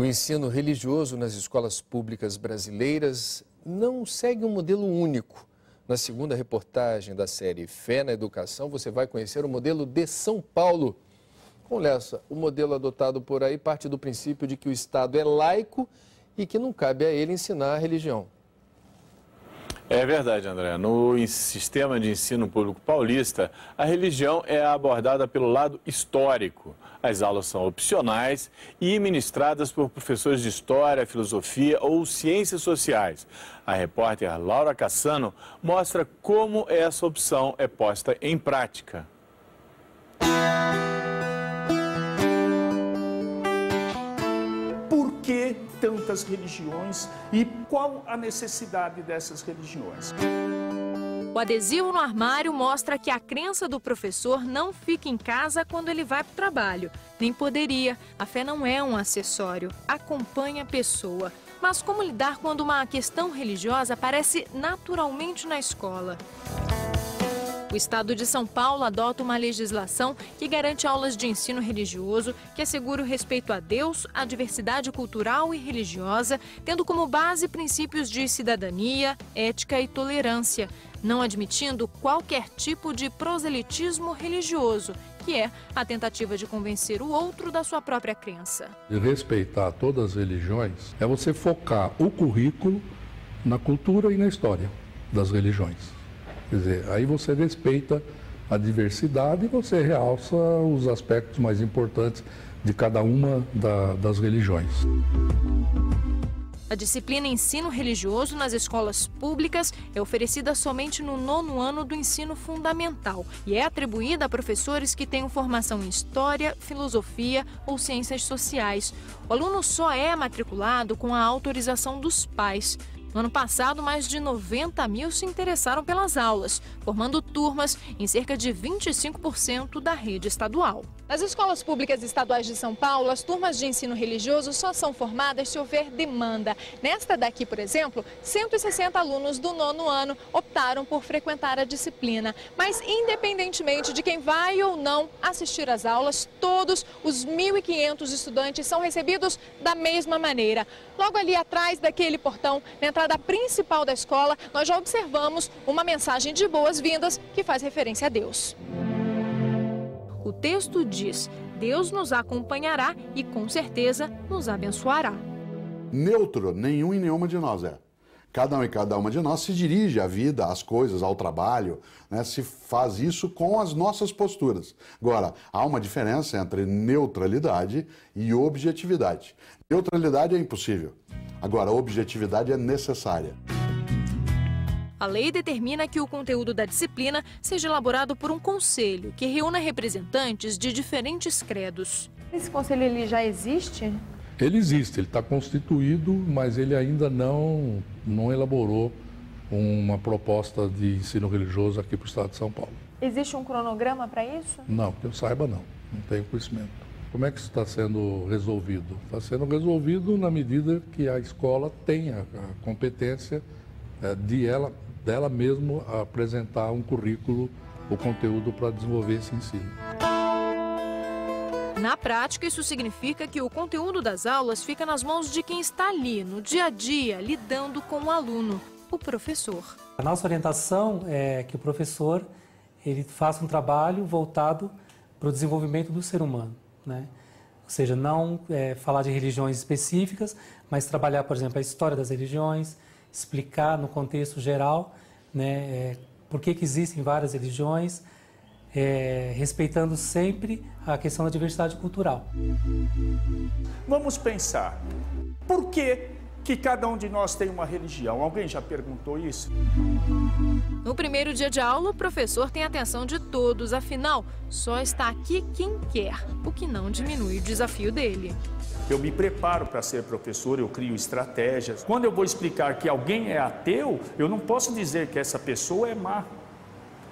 O ensino religioso nas escolas públicas brasileiras não segue um modelo único. Na segunda reportagem da série Fé na Educação, você vai conhecer o modelo de São Paulo. Com Lessa, o modelo adotado por aí parte do princípio de que o Estado é laico e que não cabe a ele ensinar a religião. É verdade, André. No sistema de ensino público paulista, a religião é abordada pelo lado histórico. As aulas são opcionais e ministradas por professores de história, filosofia ou ciências sociais. A repórter Laura Cassano mostra como essa opção é posta em prática. Por que tantas religiões e qual a necessidade dessas religiões? O adesivo no armário mostra que a crença do professor não fica em casa quando ele vai para o trabalho. Nem poderia. A fé não é um acessório, acompanha a pessoa. Mas como lidar quando uma questão religiosa aparece naturalmente na escola? O Estado de São Paulo adota uma legislação que garante aulas de ensino religioso, que assegura o respeito a Deus, à diversidade cultural e religiosa, tendo como base princípios de cidadania, ética e tolerância, não admitindo qualquer tipo de proselitismo religioso, que é a tentativa de convencer o outro da sua própria crença. De respeitar todas as religiões é você focar o currículo na cultura e na história das religiões. Quer dizer, aí você respeita a diversidade e você realça os aspectos mais importantes de cada uma das religiões. A disciplina Ensino Religioso nas escolas públicas é oferecida somente no 9º ano do ensino fundamental e é atribuída a professores que tenham formação em História, Filosofia ou Ciências Sociais. O aluno só é matriculado com a autorização dos pais. No ano passado, mais de 90 mil se interessaram pelas aulas, formando turmas em cerca de 25% da rede estadual. Nas escolas públicas estaduais de São Paulo, as turmas de ensino religioso só são formadas se houver demanda. Nesta daqui, por exemplo, 160 alunos do 9º ano optaram por frequentar a disciplina. Mas, independentemente de quem vai ou não assistir às aulas, todos os 1.500 estudantes são recebidos da mesma maneira. Logo ali atrás daquele portão, na entrada principal da escola, nós já observamos uma mensagem de boas-vindas que faz referência a Deus. O texto diz: Deus nos acompanhará e com certeza nos abençoará. Neutro, nenhum e nenhuma de nós é. Cada um e cada uma de nós se dirige à vida, às coisas, ao trabalho, né? Se faz isso com as nossas posturas. Agora, há uma diferença entre neutralidade e objetividade. Neutralidade é impossível. Agora, objetividade é necessária. A lei determina que o conteúdo da disciplina seja elaborado por um conselho, que reúna representantes de diferentes credos. Esse conselho ele já existe? Ele existe, ele está constituído, mas ele ainda não elaborou uma proposta de ensino religioso aqui para o Estado de São Paulo. Existe um cronograma para isso? Não, que eu saiba não tenho conhecimento. Como é que isso está sendo resolvido? Está sendo resolvido na medida que a escola tem a competência dela mesmo apresentar um currículo, o conteúdo para desenvolver esse ensino. Na prática, isso significa que o conteúdo das aulas fica nas mãos de quem está ali, no dia a dia, lidando com o aluno, o professor. A nossa orientação é que o professor ele faça um trabalho voltado para o desenvolvimento do ser humano, né? Ou seja, não falar de religiões específicas, mas trabalhar, por exemplo, a história das religiões, explicar no contexto geral, né, por que existem várias religiões, respeitando sempre a questão da diversidade cultural. Vamos pensar, por que cada um de nós tem uma religião? Alguém já perguntou isso? No primeiro dia de aula, o professor tem a atenção de todos, afinal, só está aqui quem quer, o que não diminui o desafio dele. Eu me preparo para ser professor, eu crio estratégias. Quando eu vou explicar que alguém é ateu, eu não posso dizer que essa pessoa é má.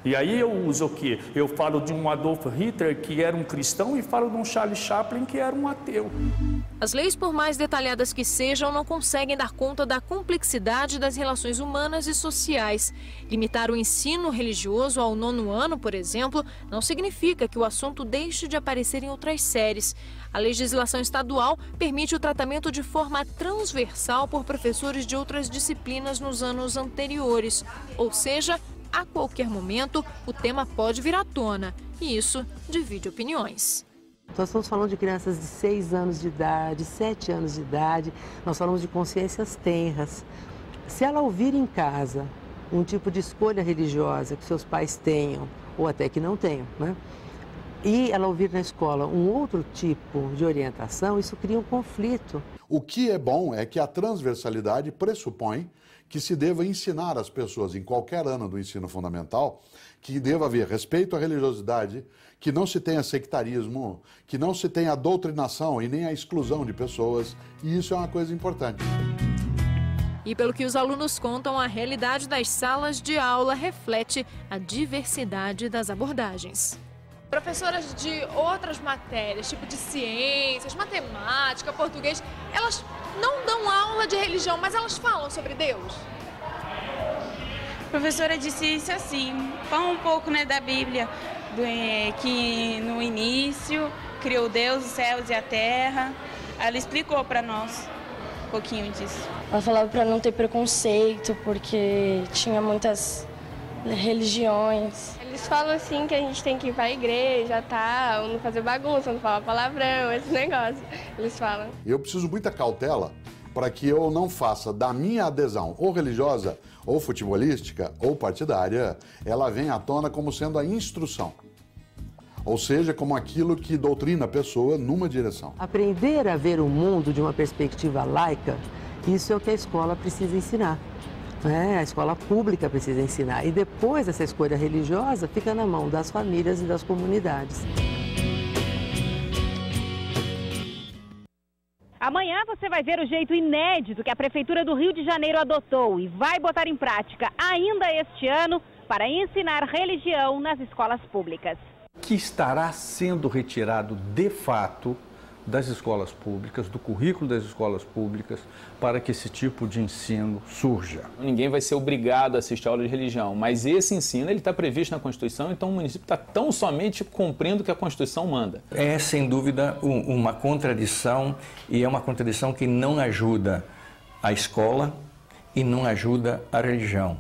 E aí eu uso o quê? Eu falo de um Adolf Hitler, que era um cristão, e falo de um Charles Chaplin, que era um ateu. As leis, por mais detalhadas que sejam, não conseguem dar conta da complexidade das relações humanas e sociais. Limitar o ensino religioso ao 9º ano, por exemplo, não significa que o assunto deixe de aparecer em outras séries. A legislação estadual permite o tratamento de forma transversal por professores de outras disciplinas nos anos anteriores. Ou seja, a qualquer momento, o tema pode vir à tona. E isso divide opiniões. Nós estamos falando de crianças de 6 anos de idade, 7 anos de idade. Nós falamos de consciências tenras. Se ela ouvir em casa um tipo de escolha religiosa que seus pais tenham, ou até que não tenham, né? E ela ouvir na escola um outro tipo de orientação, isso cria um conflito. O que é bom é que a transversalidade pressupõe que se deva ensinar às pessoas em qualquer ano do ensino fundamental que deva haver respeito à religiosidade, que não se tenha sectarismo, que não se tenha doutrinação e nem a exclusão de pessoas, e isso é uma coisa importante. E pelo que os alunos contam, a realidade das salas de aula reflete a diversidade das abordagens. Professoras de outras matérias, tipo de ciências, matemática, português, elas não dão aula de religião, mas elas falam sobre Deus? Professora de ciência, sim. Fala um pouco, né, da Bíblia, que no início criou Deus, os céus e a terra. Ela explicou para nós um pouquinho disso. Ela falava para não ter preconceito, porque tinha muitas religiões. Eles falam assim que a gente tem que ir para a igreja, tal, não fazer bagunça, não falar palavrão, esse negócio. Eles falam. Eu preciso muita cautela para que eu não faça da minha adesão ou religiosa, ou futebolística, ou partidária, ela venha à tona como sendo a instrução. Ou seja, como aquilo que doutrina a pessoa numa direção. Aprender a ver o mundo de uma perspectiva laica, isso é o que a escola precisa ensinar. A escola pública precisa ensinar. E depois essa escolha religiosa fica na mão das famílias e das comunidades. Amanhã você vai ver o jeito inédito que a Prefeitura do Rio de Janeiro adotou e vai botar em prática ainda este ano para ensinar religião nas escolas públicas. Que estará sendo retirado de fato das escolas públicas, do currículo das escolas públicas, para que esse tipo de ensino surja. Ninguém vai ser obrigado a assistir a aula de religião, mas esse ensino está previsto na Constituição, então o município está tão somente cumprindo o que a Constituição manda. É, sem dúvida, uma contradição, e é uma contradição que não ajuda a escola e não ajuda a religião.